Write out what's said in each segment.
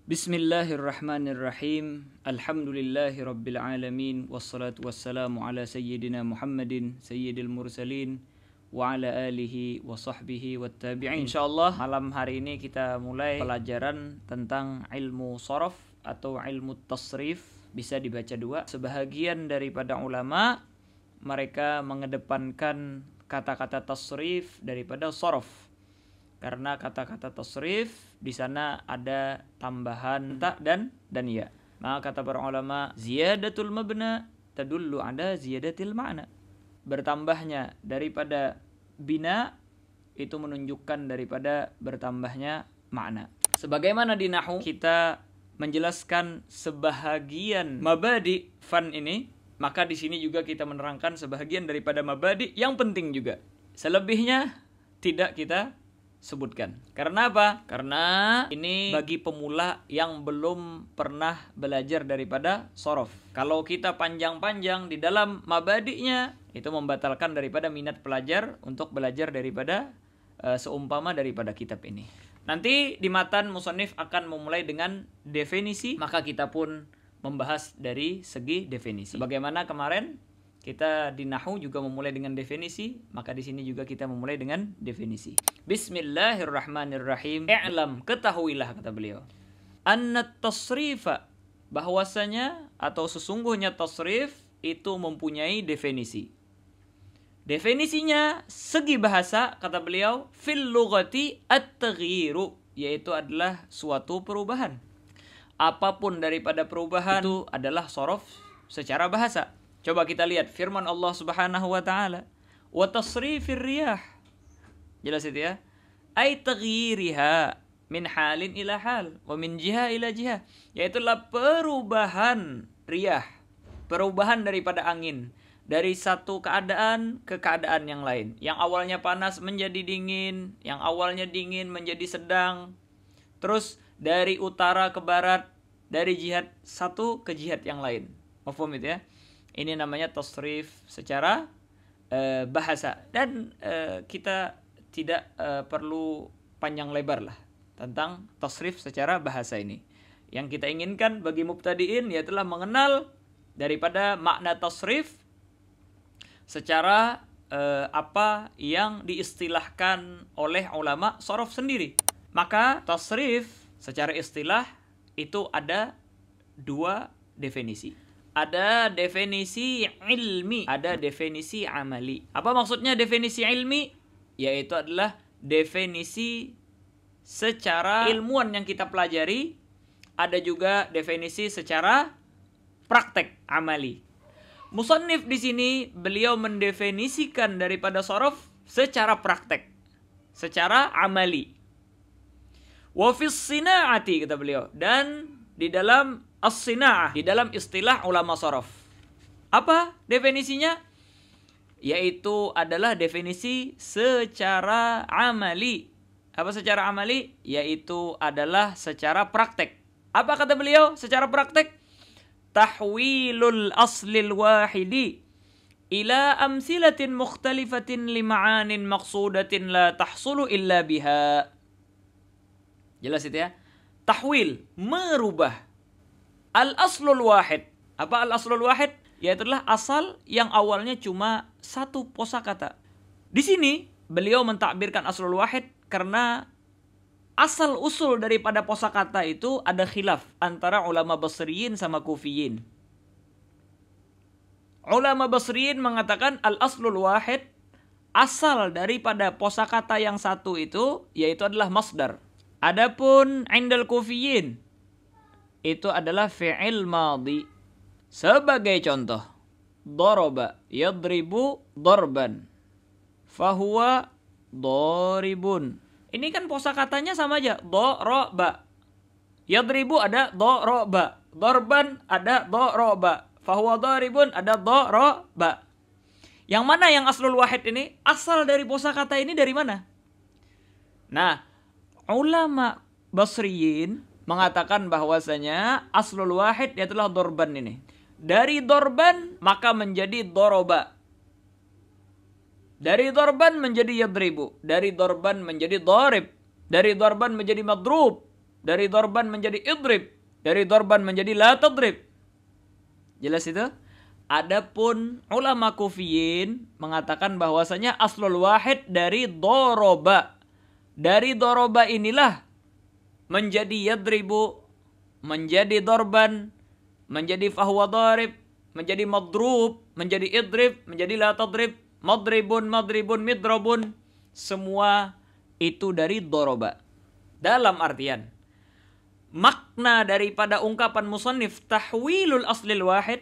Bismillahirrahmanirrahim. Alhamdulillahirabbil alamin wassalatu wassalamu ala sayyidina Muhammadin sayyidil mursalin wa ala alihi wa sahbihi wattabi'in. Insyaallah malam hari ini kita mulai pelajaran tentang ilmu sharaf atau ilmu tasrif. Bisa dibaca dua. Sebahagian daripada ulama mereka mengedepankan kata-kata tasrif daripada sharaf. Karena kata-kata tasrif di sana ada tambahan ta dan ya. Maka kata para ulama, ziyadatul mabna tadullu ala ziyadatil ma'na. Bertambahnya daripada bina itu menunjukkan daripada bertambahnya makna. Sebagaimana di nahwu kita menjelaskan sebahagian mabadi fan ini, maka di sini juga kita menerangkan sebahagian daripada mabadi yang penting juga. Selebihnya tidak kita sebutkan. Karena apa? Karena ini bagi pemula yang belum pernah belajar daripada sorof. Kalau kita panjang-panjang di dalam mabadi'nya, itu membatalkan daripada minat pelajar untuk belajar daripada seumpama daripada kitab ini. Nanti di matan musannif akan memulai dengan definisi, maka kita pun membahas dari segi definisi. Bagaimana kemarin kita di nahwu juga memulai dengan definisi, maka di sini juga kita memulai dengan definisi. Bismillahirrahmanirrahim. I'lam, ketahuilah kata beliau. Anna tasrifa, bahwasanya atau sesungguhnya tasrif itu mempunyai definisi. Definisinya segi bahasa kata beliau fil lughati at-taghyiru, yaitu adalah suatu perubahan. Apapun daripada perubahan itu adalah sharaf secara bahasa. Coba kita lihat firman Allah Subhanahu wa taala, wa tasrifir riyah. Jelas itu ya. Ai taghyiriha min halin ila hal wa min jiha ila jiha. Yaitulah perubahan riyah, perubahan daripada angin dari satu keadaan ke keadaan yang lain. Yang awalnya panas menjadi dingin, yang awalnya dingin menjadi sedang. Terus dari utara ke barat, dari jihad satu ke jihad yang lain. Mafhum itu ya? Ini namanya tasrif secara bahasa. Dan kita tidak perlu panjang lebar lah tentang tasrif secara bahasa ini. Yang kita inginkan bagi mubtadiin yaitulah mengenal daripada makna tasrif secara apa yang diistilahkan oleh ulama sharaf sendiri. Maka tasrif secara istilah itu ada dua definisi. Ada definisi ilmi, ada definisi amali. Apa maksudnya definisi ilmi? Yaitu adalah definisi secara ilmuwan yang kita pelajari. Ada juga definisi secara praktek amali. Musannif di sini beliau mendefinisikan daripada sharaf secara praktek, secara amali. Wa fis sina'ati kata beliau, dan di dalam as-sina'ah, di dalam istilah ulama sharaf. Apa definisinya? Yaitu adalah definisi secara amali. Apa secara amali? Yaitu adalah secara praktek. Apa kata beliau secara praktek? Tahwilul aslil wahidi ila amsilatin mukhtalifatin lima'anin maqsudatin la tahsulu illa biha. Jelas itu ya? Tahwil, merubah. Al-aslul wahid. Apa al-aslul wahid? Yaitulah asal yang awalnya cuma satu kosakata. Di sini beliau mentakbirkan aslul wahid karena asal usul daripada kosakata itu ada khilaf antara ulama Basriyin sama Kufiyin. Ulama Basriyin mengatakan al-aslul wahid, asal daripada kosakata yang satu itu yaitu adalah masdar. Adapun indal Kufiyin itu adalah fi'il madhi. Sebagai contoh, daraba yadribu darban fahuwa daribun. Ini kan kosakatanya sama aja, daraba. Yadribu ada daraba, darban ada daraba, fahuwa daribun ada daraba. Yang mana yang aslul wahid ini? Asal dari kosakata ini dari mana? Nah, ulama Basriyin mengatakan bahwasanya aslul wahid yaitulah dorban ini. Dari dorban maka menjadi doroba. Dari dorban menjadi yadribu. Dari dorban menjadi dorib. Dari dorban menjadi madrub. dari dorban menjadi idrib, dari dorban menjadi la tadrib. Jelas itu? Adapun ulama kufiyin mengatakan bahwasanya aslul wahid dari doroba. Dari doroba inilah menjadi yadribu, menjadi dorban, menjadi fahuwa darib, menjadi madrub, menjadi idrib, menjadi la tadrib, madribun, madribun, midrabun. Semua itu dari doroba. Dalam artian, makna daripada ungkapan musannif tahwilul aslil wahid,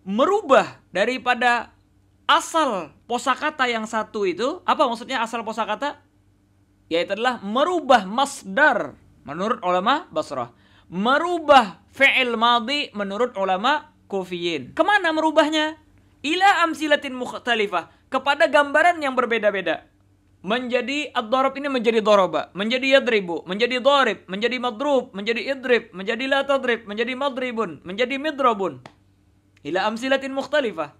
merubah daripada asal kosakata yang satu itu. Apa maksudnya asal kosakata? Yaitu adalah merubah masdar menurut ulama Basrah, merubah fi'il madhi menurut ulama kufiyin. Kemana merubahnya? Ila amsilatin mukhtalifah, kepada gambaran yang berbeda-beda. Menjadi ad-darab ini menjadi doroba, menjadi yadribu, menjadi darib, menjadi madrub, menjadi idrib, menjadi la tadrib, menjadi madribun, menjadi midrabun. Ila amsilatin mukhtalifah.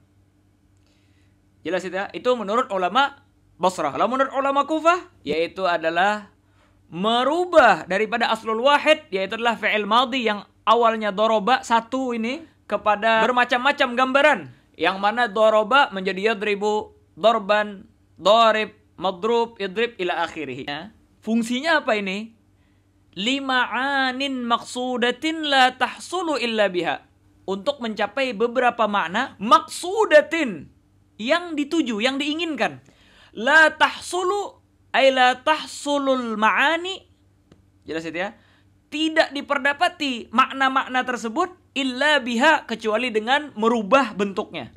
Jelas itu ya? Itu menurut ulama Basrah. Kalau menurut ulama Kufah, yaitu adalah merubah daripada aslul wahid, yaitu adalah fi'il madhi yang awalnya doroba satu ini, kepada bermacam-macam gambaran. Yang mana doroba menjadi yadribu, dorban, dorib, madrub, idrib, ila akhirih. Fungsinya apa ini? Lima'anin maksudatin la tahsulu illa biha. Untuk mencapai beberapa makna maksudatin, yang dituju, yang diinginkan. La tahsulu ay la tahsulul ma'ani. Jelas itu ya? Tidak diperdapati makna-makna tersebut illa biha, kecuali dengan merubah bentuknya,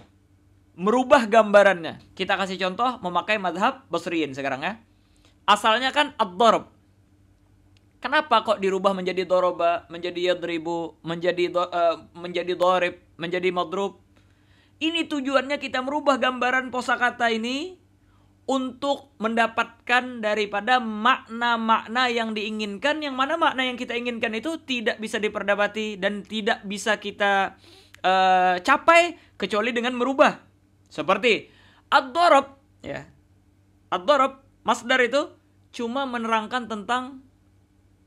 merubah gambarannya. Kita kasih contoh memakai madhab Basriyin sekarang ya. Asalnya kan ad-darab. Kenapa kok dirubah menjadi doroba, menjadi yadribu, menjadi dorib, menjadi madrub? Ini tujuannya kita merubah gambaran kosakata ini untuk mendapatkan daripada makna-makna yang diinginkan, yang mana makna yang kita inginkan itu tidak bisa diperdapati dan tidak bisa kita capai kecuali dengan merubah. Seperti ad-darab, ya. Ad-darab, masdar itu cuma menerangkan tentang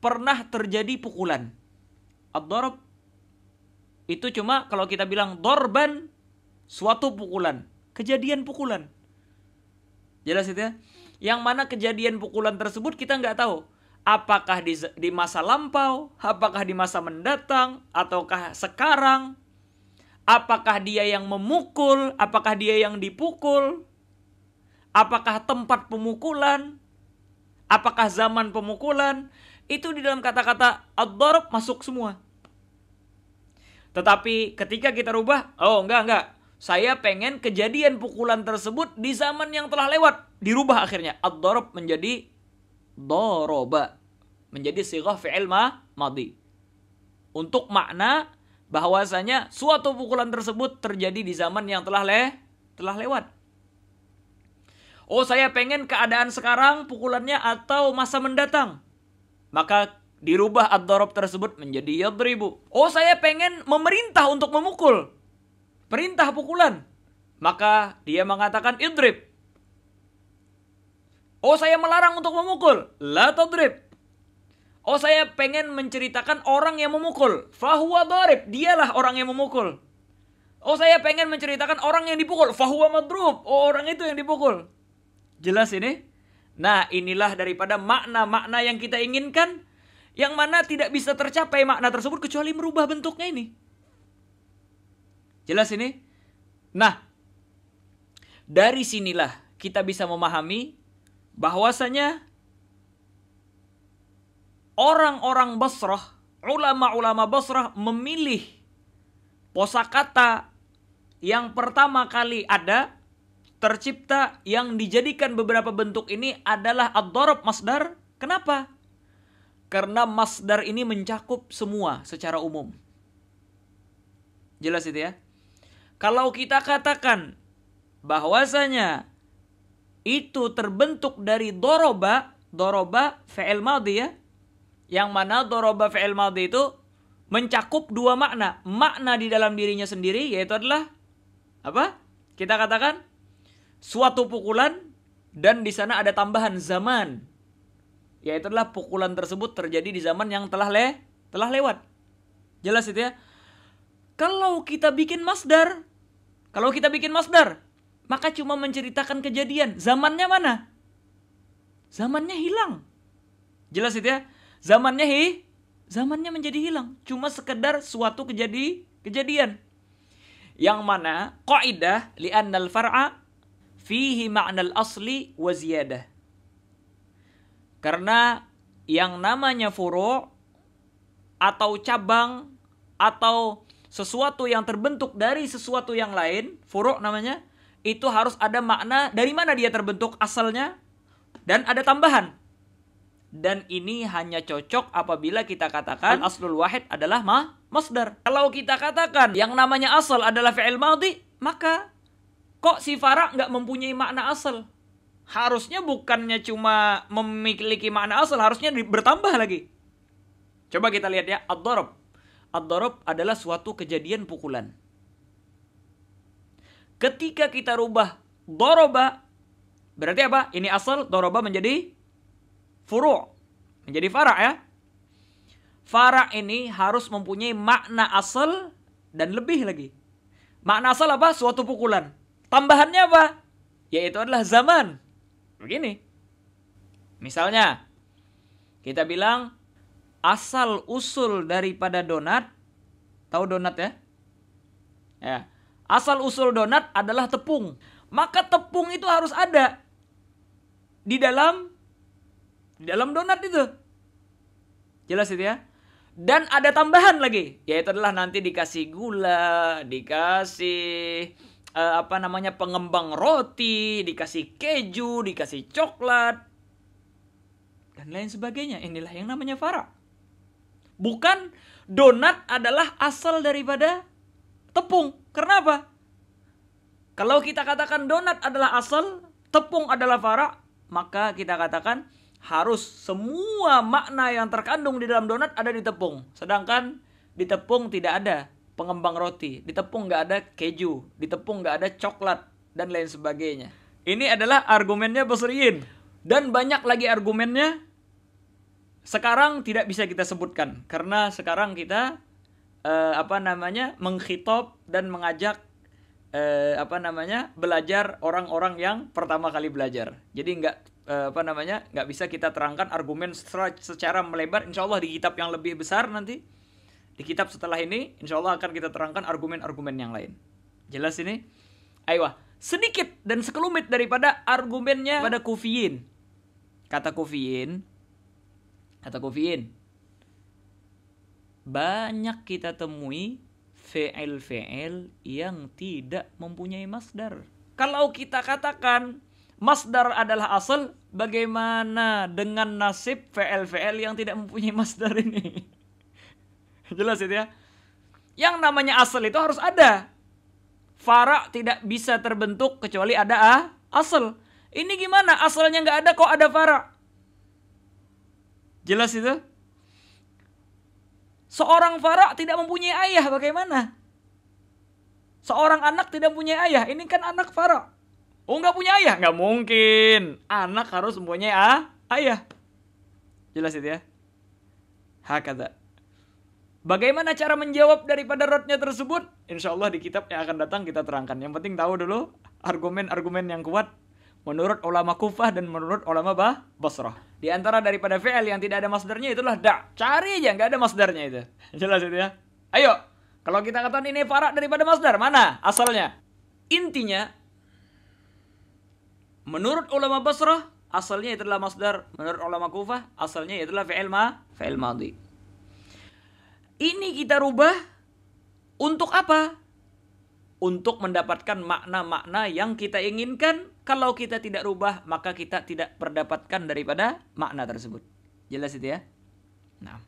pernah terjadi pukulan. Ad-darab itu cuma kalau kita bilang dorban, suatu pukulan, kejadian pukulan. Jelas itu ya? Yang mana kejadian pukulan tersebut kita nggak tahu. Apakah di masa lampau, apakah di masa mendatang, ataukah sekarang. Apakah dia yang memukul, apakah dia yang dipukul, apakah tempat pemukulan, apakah zaman pemukulan. Itu di dalam kata-kata ad-darab masuk semua. Tetapi ketika kita rubah, oh enggak. Saya pengen kejadian pukulan tersebut di zaman yang telah lewat. Dirubah akhirnya. Ad-darab menjadi doroba. Menjadi sighah fi'il madhi. Untuk makna bahwasanya suatu pukulan tersebut terjadi di zaman yang telah lewat. Oh, saya pengen keadaan sekarang pukulannya atau masa mendatang. Maka dirubah ad-darab tersebut menjadi yadribu. Oh, saya pengen memerintah untuk memukul. Perintah pukulan. Maka dia mengatakan idrib. Oh, saya melarang untuk memukul. La tadrib. Oh, saya pengen menceritakan orang yang memukul. Fahuwa darib. Dialah orang yang memukul. Oh, saya pengen menceritakan orang yang dipukul. Fahuwa madrub. Oh, orang itu yang dipukul. Jelas ini? Nah, inilah daripada makna-makna yang kita inginkan, yang mana tidak bisa tercapai makna tersebut kecuali merubah bentuknya ini. Jelas ini? Nah, dari sinilah kita bisa memahami bahwasanya orang-orang Basrah, ulama-ulama Basrah memilih kosakata yang pertama kali ada, tercipta, yang dijadikan beberapa bentuk ini adalah ad-darab masdar. Kenapa? Karena masdar ini mencakup semua secara umum. Jelas itu ya? Kalau kita katakan bahwasanya itu terbentuk dari doroba fi'il madhi ya, yang mana doroba fi'il madhi itu mencakup dua makna. Makna di dalam dirinya sendiri, yaitu adalah apa? Kita katakan suatu pukulan, dan di sana ada tambahan zaman, yaitu adalah pukulan tersebut terjadi di zaman yang telah lewat. Jelas itu ya. Kalau kita bikin masdar, maka cuma menceritakan kejadian. Zamannya mana? Zamannya hilang. Jelas itu ya. Zamannya menjadi hilang. Cuma sekedar suatu kejadian. Yang mana qaidah li'annal far'a fihi ma'nal asli wa ziyadah. Karena yang namanya furu' atau cabang atau sesuatu yang terbentuk dari sesuatu yang lain, furu' namanya, itu harus ada makna dari mana dia terbentuk asalnya dan ada tambahan. Dan ini hanya cocok apabila kita katakan aslul wahid adalah masdar. Kalau kita katakan yang namanya asal adalah fi'il madhi, maka kok si fara' nggak mempunyai makna asal? Harusnya bukannya cuma memiliki makna asal, harusnya bertambah lagi. Coba kita lihat ya, ad-darab. Ad-darab adalah suatu kejadian pukulan. Ketika kita rubah doroba, berarti apa? Ini asal, doroba menjadi furu', menjadi fara' ya. Fara' ini harus mempunyai makna asal dan lebih lagi. Makna asal apa? Suatu pukulan. Tambahannya apa? Yaitu adalah zaman. Begini. Misalnya, kita bilang asal usul daripada donat, tahu donat ya? Ya. Asal usul donat adalah tepung. Maka tepung itu harus ada di dalam donat itu. Jelas itu ya? Dan ada tambahan lagi, yaitu adalah nanti dikasih gula, dikasih pengembang roti, dikasih keju, dikasih coklat, dan lain sebagainya. Inilah yang namanya fara'. Bukan donat adalah asal daripada tepung. Kenapa? Kalau kita katakan donat adalah asal, tepung adalah fara', maka kita katakan harus semua makna yang terkandung di dalam donat ada di tepung. Sedangkan di tepung tidak ada pengembang roti, di tepung nggak ada keju, di tepung nggak ada coklat, dan lain sebagainya. Ini adalah argumennya Basriyin. Dan banyak lagi argumennya. Sekarang tidak bisa kita sebutkan karena sekarang kita mengkhitob dan mengajak belajar orang-orang yang pertama kali belajar. Jadi nggak bisa kita terangkan argumen secara melebar. Insya Allah di kitab yang lebih besar nanti, di kitab setelah ini, insya Allah akan kita terangkan argumen-argumen yang lain. Jelas ini? Ayo, sedikit dan sekelumit daripada argumennya pada kufiyin. Kata kufiyin, banyak kita temui fi'il yang tidak mempunyai masdar. Kalau kita katakan masdar adalah asal, bagaimana dengan nasib fi'il yang tidak mempunyai masdar ini? Jelas itu ya? Yang namanya asal itu harus ada. Fara' tidak bisa terbentuk kecuali ada asal. Ini gimana? Asalnya nggak ada kok ada fara'. Jelas itu? Seorang fara' tidak mempunyai ayah, bagaimana? Seorang anak tidak mempunyai ayah, ini kan anak fara'. Oh, nggak punya ayah? Nggak mungkin. Anak harus mempunyai ayah. Jelas itu ya? Hakadha. Bagaimana cara menjawab daripada rodnya tersebut? Insya Allah di kitab yang akan datang kita terangkan. Yang penting tahu dulu argumen-argumen yang kuat menurut ulama Kufah dan menurut ulama Basrah. Di antara daripada fi'il yang tidak ada masdarnya itulah da'. Cari aja, nggak ada masdarnya itu. Jelas itu ya? Ayo, kalau kita katakan ini fara' daripada masdar, mana asalnya? Intinya, menurut ulama Basrah, asalnya itulah masdar. Menurut ulama Kufah, asalnya itulah fi'il madhi. Ini kita rubah untuk apa? Untuk mendapatkan makna-makna yang kita inginkan. Kalau kita tidak rubah, maka kita tidak mendapatkan daripada makna tersebut. Jelas itu ya? Nah,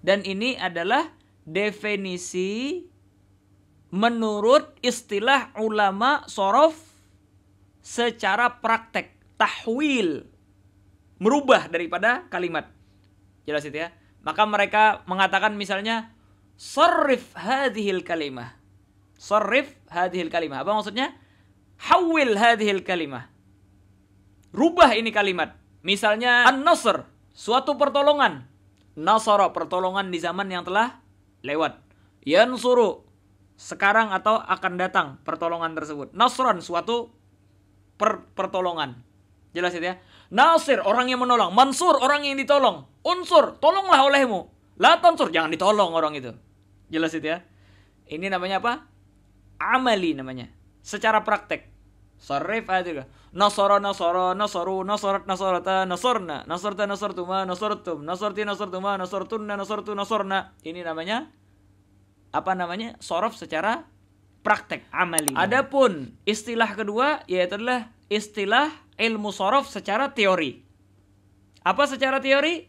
dan ini adalah definisi menurut istilah ulama shorof secara praktek. Tahwil, merubah daripada kalimat. Jelas itu ya? Maka mereka mengatakan misalnya sarrif hadhil kalimah. Sarrif hadhil kalimah. Apa maksudnya? Hawil hadhil kalimah. Rubah ini kalimat. Misalnya an-nasr, suatu pertolongan. Nasara, pertolongan di zaman yang telah lewat. Yansuru, sekarang atau akan datang pertolongan tersebut. Nasran, suatu pertolongan. Jelas itu ya. Nasir, orang yang menolong. Mansur, orang yang ditolong. Unsur, tolonglah olehmu. La tansur, jangan ditolong orang itu. Jelas itu ya. Ini namanya apa? Amali namanya. Secara praktek. Sarif ayat juga. Nasara, nasara, nasaru, nasarat, nasarata, nasarna. Nasarta, nasartuma, nasartum. Nasarti, nasartuma, nasartunna, nasartu, nasarna. Ini namanya apa namanya? Sorof secara praktek, amali. Adapun istilah kedua yaitu adalah istilah ilmu sorof secara teori. Apa secara teori?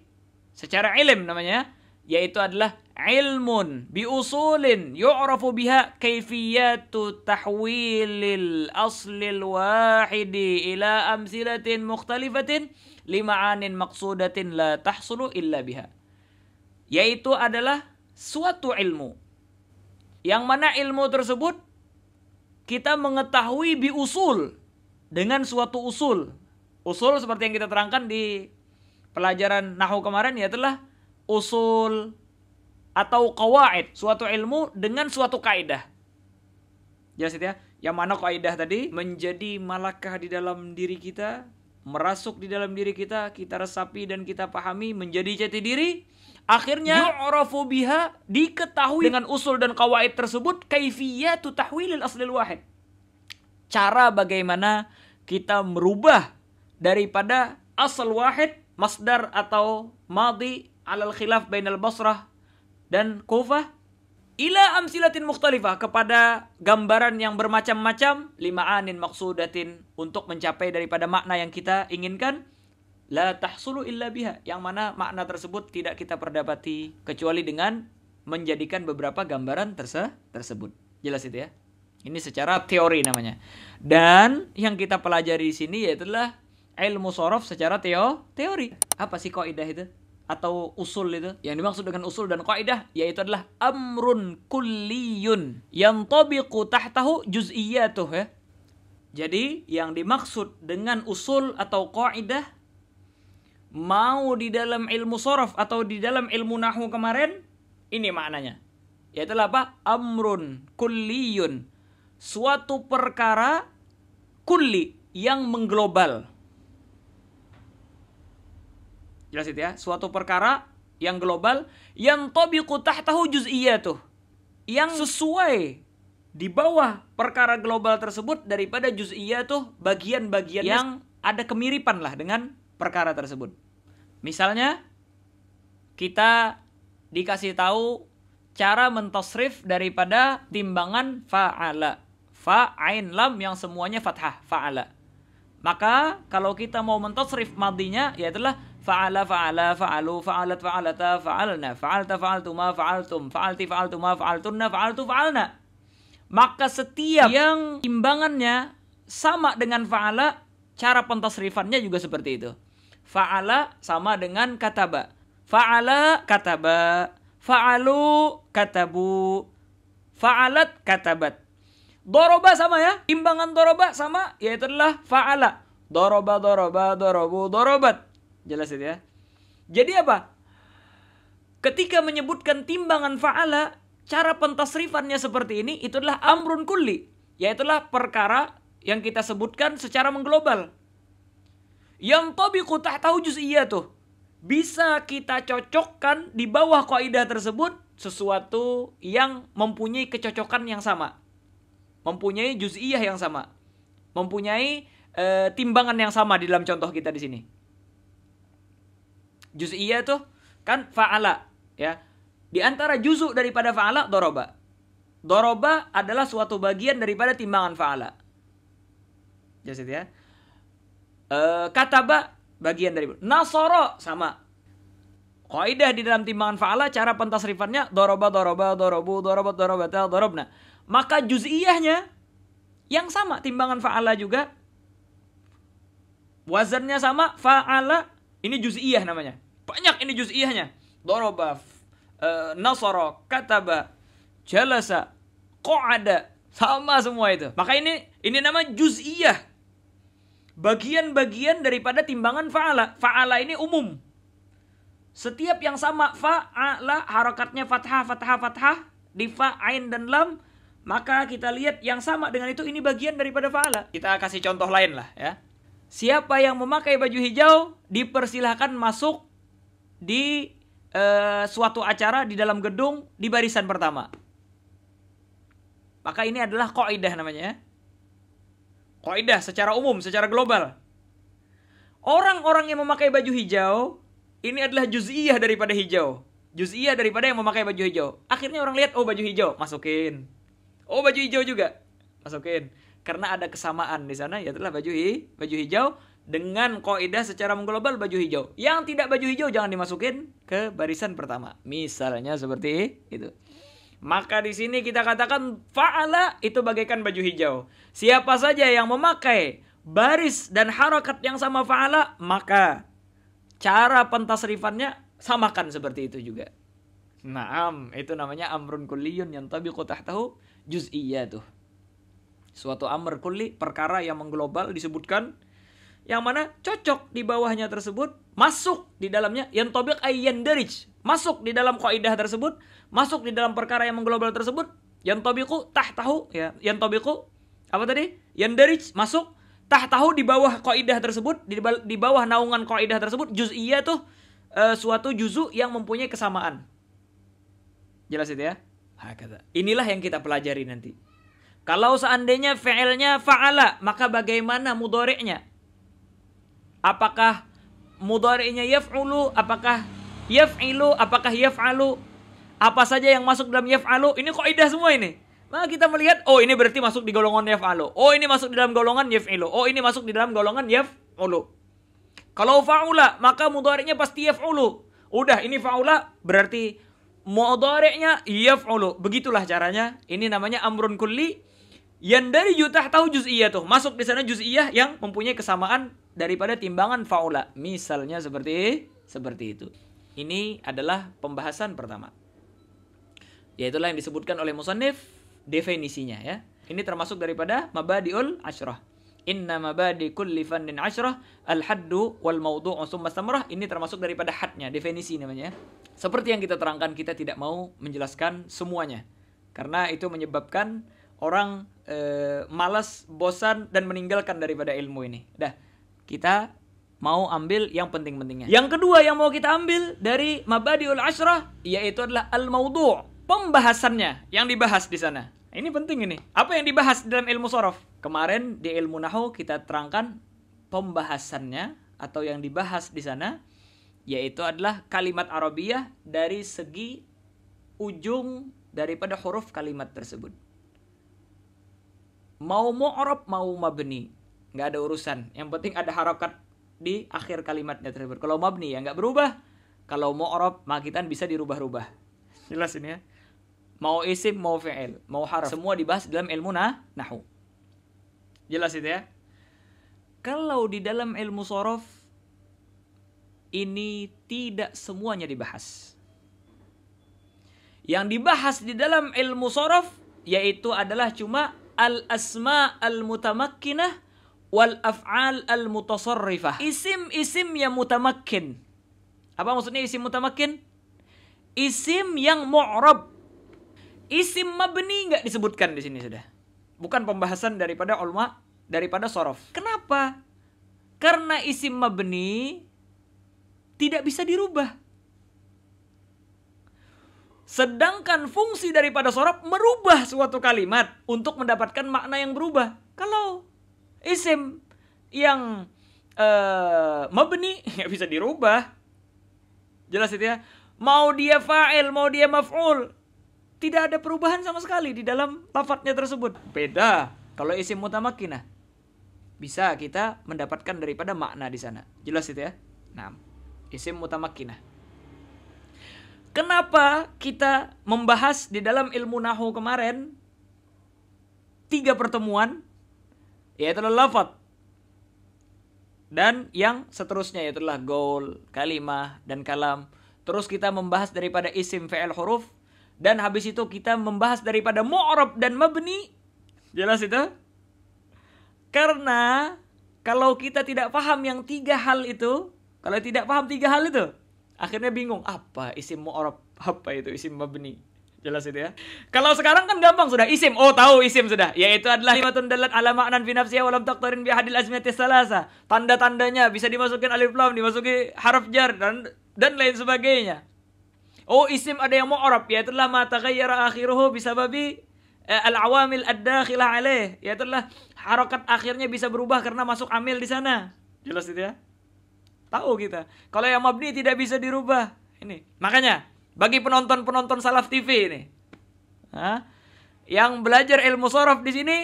Secara ilm namanya, yaitu adalah ilmun bi usulin yu'rafu biha kaifiyatu tahwilil aslil wahidi ila amsilatin mukhtalifatin lima'anin maqsudatin la tahsulu illa biha. Yaitu adalah suatu ilmu yang mana ilmu tersebut kita mengetahui bi usul, dengan suatu usul. Usul seperti yang kita terangkan di pelajaran nahwu kemarin, yaitu usul atau qawaid, suatu ilmu dengan suatu kaidah. Jelas itu ya? Yang mana kaidah tadi menjadi malakah di dalam diri kita, merasuk di dalam diri kita, kita resapi dan kita pahami menjadi jati diri. Akhirnya yu'rafu biha, diketahui dengan usul dan qawaid tersebut kaifiyatu tahwilil aslil wahid. Cara bagaimana kita merubah daripada asal wahid, masdar atau madhi alal khilaf bainal Basrah dan Kufah, ila amsilatin mukhtalifah, kepada gambaran yang bermacam-macam, lima'anin maqsudatin, untuk mencapai daripada makna yang kita inginkan, la tahsulu illa biha, yang mana makna tersebut tidak kita perdapati kecuali dengan menjadikan beberapa gambaran tersebut. Jelas itu ya? Ini secara teori namanya. Dan yang kita pelajari di sini yaitu ilmu sorof secara teori. Apa sih kaidah itu? Atau usul itu? Yang dimaksud dengan usul dan kaidah yaitu adalah amrun kulliyun yantabiqu tahtahu juz'iyatuh ya. Jadi yang dimaksud dengan usul atau kaidah, mau di dalam ilmu sorof atau di dalam ilmu nahwu kemarin, ini maknanya. Yaitu apa? Amrun kulliyun, suatu perkara kulli yang mengglobal. Jelas itu ya? Suatu perkara yang global, yang tabiqu tahtahu juz'iyatuh, yang sesuai di bawah perkara global tersebut daripada juz'iyatuh, bagian-bagian yang ada kemiripan lah dengan perkara tersebut. Misalnya kita dikasih tahu cara mentasrif daripada timbangan fa'ala, fa, ain, lam yang semuanya fathah, fa'ala. Maka kalau kita mau mentasrif madinya yaitu fa'ala, fa'ala, fa'alu, fa'alat, fa'alata, fa'alna, fa'alta, fa'altuma, fa'altum, fa'alti, fa'altuma, fa'altunna, fa'altu, fa'alna. Maka setiap yang timbangannya sama dengan fa'ala, cara pentasrifannya juga seperti itu. Fa'ala sama dengan kataba. Fa'ala, kataba. Fa'alu, katabu. Fa'alat, katabat. Doroba sama ya. Timbangan doroba sama, yaitu fa'ala. Doroba, doroba, dorobu, dorobat. Jelas itu ya. Jadi apa? Ketika menyebutkan timbangan fa'ala, cara pentasrifannya seperti ini, itu adalah amrun kulli, yaitu perkara yang kita sebutkan secara mengglobal. Yang tabiqu tahtahu juz'iyatuh, bisa kita cocokkan di bawah kaidah tersebut sesuatu yang mempunyai kecocokan yang sama, mempunyai juz'iyah yang sama, mempunyai timbangan yang sama di dalam contoh kita di sini. Juz'iyah tuh kan fa'ala ya. Di antara juz'u daripada fa'ala doroba. Doroba adalah suatu bagian daripada timbangan fa'ala. Jelas itu ya. Kataba bagian dari nasara sama. Kaidah di dalam timbangan fa'ala, cara pentasrifannya doroba, doroba, dorobu, dorobat, dorobata, dorobna. Maka juz'iyahnya yang sama, timbangan fa'ala juga. Wazannya sama, fa'ala. Ini juz'iyah namanya. Banyak ini juz'iyahnya. Doroba, nasara, kataba, jalasa, qa'ada. Sama semua itu. Maka ini nama juz'iyah. Bagian-bagian daripada timbangan fa'ala. Fa'ala ini umum. Setiap yang sama fa'ala harakatnya fathah, fathah, fathah di fa, ain dan lam, maka kita lihat yang sama dengan itu ini bagian daripada fa'ala. Kita kasih contoh lain lah ya. Siapa yang memakai baju hijau dipersilahkan masuk di suatu acara di dalam gedung di barisan pertama. Maka ini adalah kaidah namanya. Kaidah secara umum, secara global. Orang-orang yang memakai baju hijau ini adalah juz'iyah daripada hijau. Juz'iyah daripada yang memakai baju hijau. Akhirnya orang lihat, oh baju hijau, masukin. Oh baju hijau juga, masukin. Karena ada kesamaan di sana, yaitu baju hijau dengan kaidah secara mengglobal baju hijau. Yang tidak baju hijau jangan dimasukin ke barisan pertama. Misalnya seperti itu. Maka di sini kita katakan fa'ala itu bagaikan baju hijau. Siapa saja yang memakai baris dan harakat yang sama fa'ala, maka cara pentasrifannya samakan seperti itu juga. Naam, itu namanya amrun kulliyun yang tabiqu tahtahu juz'iyyatuh. Suatu amr kulli, perkara yang mengglobal disebutkan, yang mana cocok di bawahnya tersebut, masuk di dalamnya, yang tabiq ay yandarij, masuk di dalam kaidah tersebut, masuk di dalam perkara yang mengglobal tersebut, yang tabiqu tahtahu, ya, yang tabiqu apa tadi? Yandarij, masuk tahtahu di bawah kaidah tersebut, di bawah naungan kaidah tersebut, juz'iyah tuh suatu juzu yang mempunyai kesamaan. Jelas itu ya? Hakata. Inilah yang kita pelajari nanti. Kalau seandainya fi'ilnya fa'ala, maka bagaimana mudhari'nya? Apakah mudhari'nya yaf'ulu, apakah yaf'ilu, apakah yaf'alu? Apa saja yang masuk dalam yaf'alu? Ini kaidah semua ini. Maka kita melihat, oh ini berarti masuk di golongan yaf'alu. Oh ini masuk di dalam golongan yaf'ilu. Oh ini masuk di dalam golongan yaf'ulu. Kalau fa'ula, maka mudhari'nya pasti yaf'ulu. Udah, ini fa'ula berarti mudhari'nya yaf'ulu. Begitulah caranya. Ini namanya amrun kulli yang dari tahtahu juz'iyah tuh. Masuk di sana juz'iyah yang mempunyai kesamaan daripada timbangan fa'ula. Misalnya seperti itu. Ini adalah pembahasan pertama. Yaitulah yang disebutkan oleh musannif definisinya ya. Ini termasuk daripada mabadiul asyrah. Inna mabadi kulli fannin asyrah al-haddu wal mawdu'u summa samrah. Ini termasuk daripada hadnya, definisi namanya. Seperti yang kita terangkan, kita tidak mau menjelaskan semuanya. Karena itu menyebabkan orang malas, bosan dan meninggalkan daripada ilmu ini. Dah, kita mau ambil yang penting-pentingnya. Yang kedua yang mau kita ambil dari mabadiul asyrah yaitu adalah al-mawdu', pembahasannya yang dibahas di sana. Ini penting ini. Apa yang dibahas dalam ilmu shorof? Kemarin di ilmu nahwu kita terangkan pembahasannya atau yang dibahas di sana yaitu adalah kalimat Arabiyah dari segi ujung daripada huruf kalimat tersebut. Mau mu'rab mau mabni, nggak ada urusan. Yang penting ada harakat di akhir kalimatnya tersebut. Kalau mabni ya nggak berubah. Kalau mu'rab makitan bisa dirubah-rubah. Jelas ini ya. Mau isim, mau fi'il, mau harf, semua dibahas dalam ilmu nahwu. Jelas itu ya? Kalau di dalam ilmu shorof, ini tidak semuanya dibahas. Yang dibahas di dalam ilmu shorof, yaitu adalah cuma al-asma al-mutamakkinah wal af'al al-mutasarrifah. Isim-isim yang mutamakkin. Apa maksudnya isim mutamakkin? Isim yang mu'rab. Isim mabni nggak disebutkan di sini sudah. Bukan pembahasan daripada ulama daripada shorof. Kenapa? Karena isim mabni tidak bisa dirubah. Sedangkan fungsi daripada shorof merubah suatu kalimat untuk mendapatkan makna yang berubah. Kalau isim yang mabni nggak bisa dirubah. Jelas itu ya. Mau dia fa'il, mau dia maf'ul, tidak ada perubahan sama sekali di dalam lafadznya tersebut. Beda kalau isim mutamakkinah. Bisa kita mendapatkan daripada makna di sana. Jelas itu ya? Nah, isim mutamakkinah. Kenapa kita membahas di dalam ilmu nahwu kemarin 3 pertemuan, yaitu lafadz dan yang seterusnya, yaitu gaul, kalimah, dan kalam. Terus kita membahas daripada isim, fi'il, huruf. Dan habis itu kita membahas daripada mu'rab dan mabni. Jelas itu? Karena kalau kita tidak paham yang 3 hal itu, kalau tidak paham 3 hal itu, Akhirnya bingung, apa isim mu'rab, apa itu isim mabni. Jelas itu ya. Kalau sekarang kan gampang sudah, isim. Oh, tahu isim sudah. Yaitu adalah kalimatun dalat ala ma'nan fi nafsiha wa lam taqtarin bi ahadil azmiyati salasa. Tanda-tandanya bisa dimasukin alif lam, dimasuki harf jar dan lain sebagainya. Oh, isim ada yang mu'rab, yaitu adalah ma taghayyara akhiruhu bisababi al-awamil ad-dakhilah alaih. Yaitu adalah harokat akhirnya bisa berubah karena masuk amil di sana. Jelas itu ya. Tahu kita. Kalau yang mabni tidak bisa dirubah. Ini. Makanya bagi penonton-penonton Salaf TV ini, yang belajar ilmu shorof di sini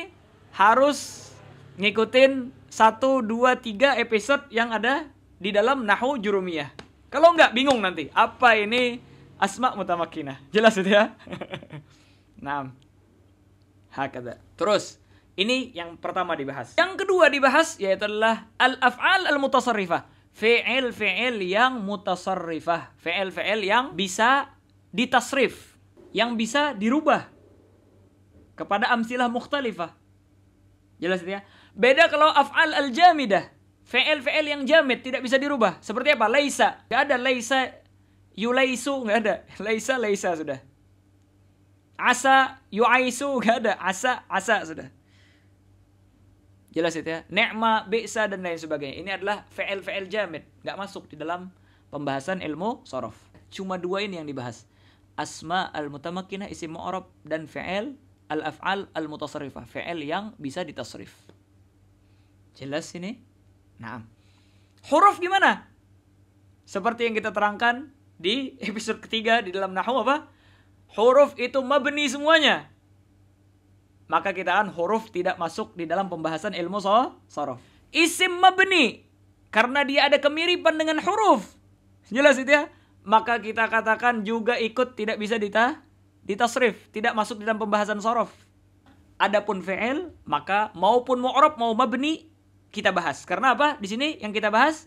harus ngikutin 1, 2, 3 episode yang ada di dalam Nahwu Jurumiyah. Kalau enggak bingung nanti, apa ini asma mutamakkinah. Jelas itu ya. Nah, hakada. Terus, ini yang pertama dibahas. Yang kedua dibahas yaitu adalah al-af'al al-mutasarrifah. Fi'il yang mutasarrifah. Fi'il yang bisa ditasrif, yang bisa dirubah kepada amsilah mukhtalifah. Jelas ya? Beda kalau af'al al-jamidah. Fi'il yang jamid tidak bisa dirubah. Seperti apa? Laisa. Enggak ada laisa yulaisu, enggak ada. Laisa sudah. Asa yuaisu, enggak ada. Asa sudah. Jelas itu ya. Ni'ma, bi'sa dan lain sebagainya. Ini adalah fi'il jamid, enggak masuk di dalam pembahasan ilmu shorof. Cuma dua ini yang dibahas. Asma al-mutamakkinah isim mu'rab dan fi'il al-af'al al-mutasarrifah. Fi'il yang bisa ditasrif. Jelas ini? Nah. Huruf gimana? Seperti yang kita terangkan di episode ketiga di dalam Nahwu apa? Huruf itu mabni semuanya. Maka kita huruf tidak masuk di dalam pembahasan ilmu shorof. Isim mabni karena dia ada kemiripan dengan huruf. Jelas itu ya? Maka kita katakan juga ikut tidak bisa ditasrif, tidak masuk di dalam pembahasan shorof. Adapun fi'il, maka maupun mu'rab mau mabni kita bahas. Karena apa? Di sini yang kita bahas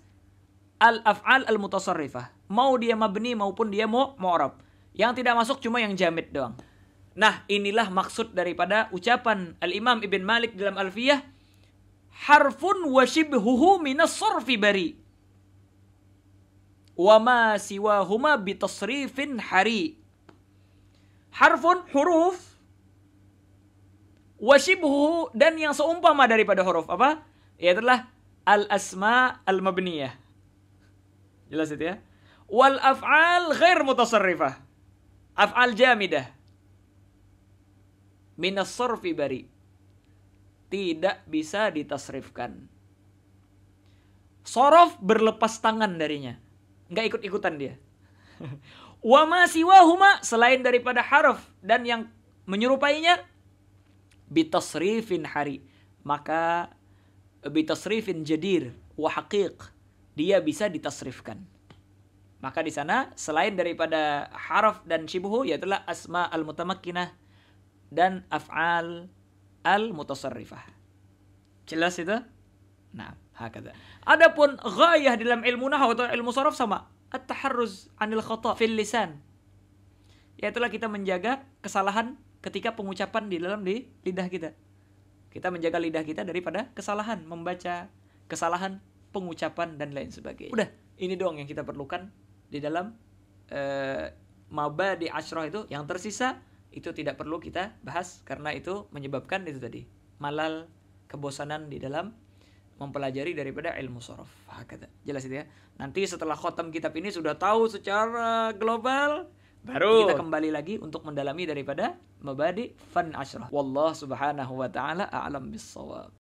al-af'al al-mutasarrifah. Mau dia mabni maupun dia mu'rab. Yang tidak masuk cuma yang jamid doang. Nah, inilah maksud daripada ucapan Al-Imam Ibn Malik dalam Alfiyah, harfun wa shibhuhu minas sarfi bari. Wa ma siwahuma bitasrifin hari. Harfun, huruf, wa shibhuhu, dan yang seumpama daripada huruf. Apa? Iaitulah al-asma al-mabniyah. Jelas itu ya? Wal af'al ghair mutasarrifah. Af'al jamidah. Minas sarfi bari. Tidak bisa ditasrifkan. Shorof berlepas tangan darinya. Nggak ikut-ikutan dia. Wa ma siwahuma, selain daripada harf dan yang menyerupainya, bitasrifin hari. Maka bitasrifin jadir wa haqiq. Dia bisa ditasrifkan. Maka di sana selain daripada harf dan syibhu, yaitulah asma al-mutamakkinah dan af'al al-mutasarrifah. Jelas itu? Nah, hakada. Adapun ghayah dalam ilmu nahwu atau ilmu shorof sama, at-taharruz 'anil khata' fil lisan. Yaitulah kita menjaga kesalahan ketika pengucapan di dalam lidah kita. Kita menjaga lidah kita daripada kesalahan membaca, kesalahan pengucapan dan lain sebagainya. Udah, ini doang yang kita perlukan di dalam mabadi asyrah itu. Yang tersisa itu tidak perlu kita bahas karena itu menyebabkan itu tadi malal, kebosanan di dalam mempelajari daripada ilmu shorof. Jelas itu ya. Nanti setelah khotam kitab ini sudah tahu secara global, baru kita kembali lagi untuk mendalami daripada mabadi fan asyrah. Wallahu subhanahu wa ta'ala a'lam bissawab.